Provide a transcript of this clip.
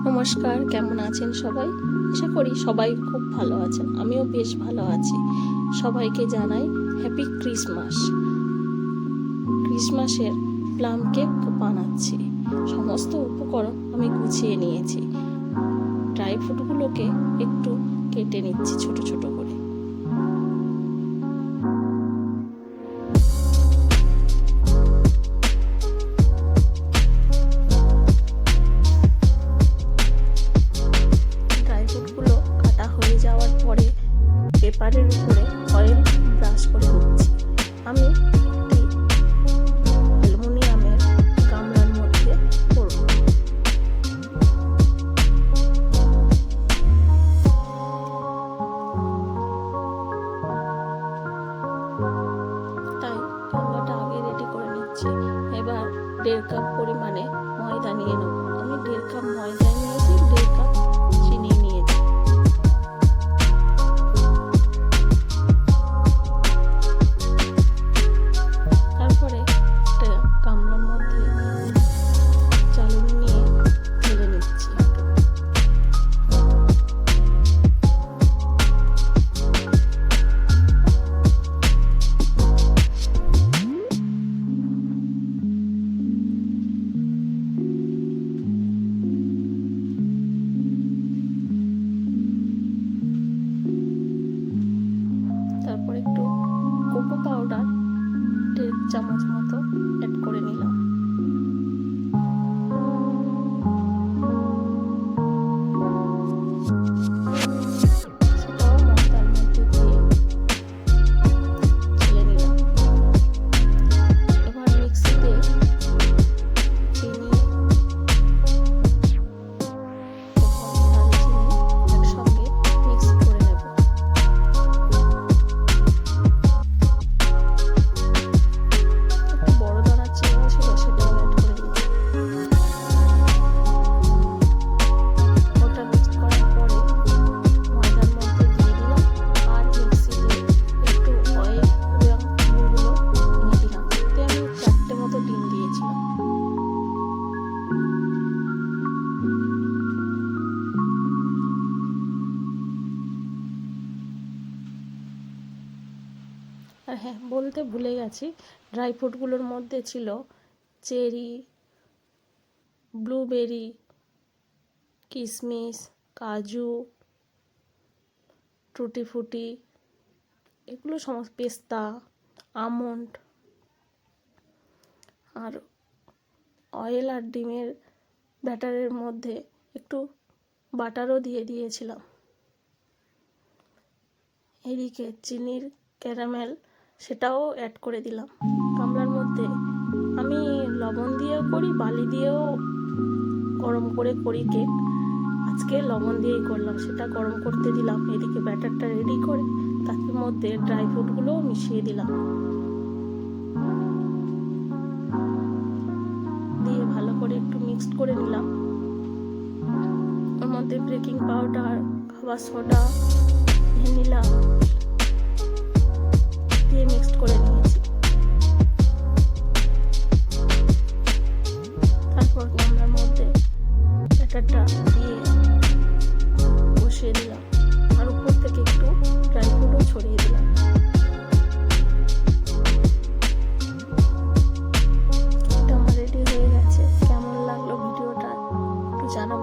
নমস্কার, কেমন আছেন সবাই? আশা করি সবাই খুব ভালো আছেন। আমিও বেশ ভালো আছি। সবাইকে জানাই হ্যাপি ক্রিসমাস। ক্রিসমাসের প্লাম কেক বানাচ্ছি। সমস্ত উপকরণ আমি গুছিয়ে নিয়েছি। ড্রাই ফ্রুটগুলোকে একটু কেটে নিচ্ছি ছোট ছোট করে। পেপারের উপরে অয়েল ব্রাশ করে নিচ্ছি। আমি একটি অ্যালুমিনিয়ামের গামলার মধ্যে করব। তাই গামলাটা আগে রেডি করে নিচ্ছি। এবার 1.5 কাপ পরিমাণে ময়দা নিয়ে নেব। আমি 1.5 কাপ ময়দা নিয়েছি, 1.5 কাপ চিনি নিয়েছি। তারপর একটু কোকো পাউডার 1.5 চামচ মতো অ্যাড করে নিলাম। সেটাও ময়দার মধ্যে দিয়ে ঢেলে নিলাম। এবার মিক্সিতে চিনি একসঙ্গে মিক্স করে নেব। আর হ্যাঁ, বলতে ভুলে গেছি, ড্রাই ফ্রুটগুলোর মধ্যে ছিল চেরি, ব্লুবেরি, কিশমিশ, কাজু, টুটি ফুটি, এগুলো সমস্ত, পেস্তা, আমন্ড, আর অয়েল আর ডিমের ব্যাটারের মধ্যে একটু বাটারও দিয়ে দিয়েছিলাম। এদিকে চিনির ক্যারামেল সেটাও অ্যাড করে দিলাম। গামলার মধ্যে আমি লবণ দিয়েও করি, বালি দিয়েও গরম করে করি কেক। আজকে লবণ দিয়েই করলাম। সেটা গরম করতে দিলাম। এদিকে ব্যাটারটা রেডি করে তার মধ্যে ড্রাই ফ্রুটগুলোও মিশিয়ে দিলাম, দিয়ে ভালো করে একটু মিক্সড করে নিলাম। ওর মধ্যে বেকিং পাউডার, খাবার সোডা, ভ্যানিলা দিয়ে মিক্সড করে নিয়েছি। তারপর গামলার মধ্যে ব্যাটারটা দিয়ে বসিয়ে দিলাম, আর উপর থেকে একটু ড্রাই ফ্রুটও ছড়িয়ে দিলাম। এটা আমার রেডি হয়ে গেছে। কেমন লাগলো ভিডিওটা একটু জানাবেন।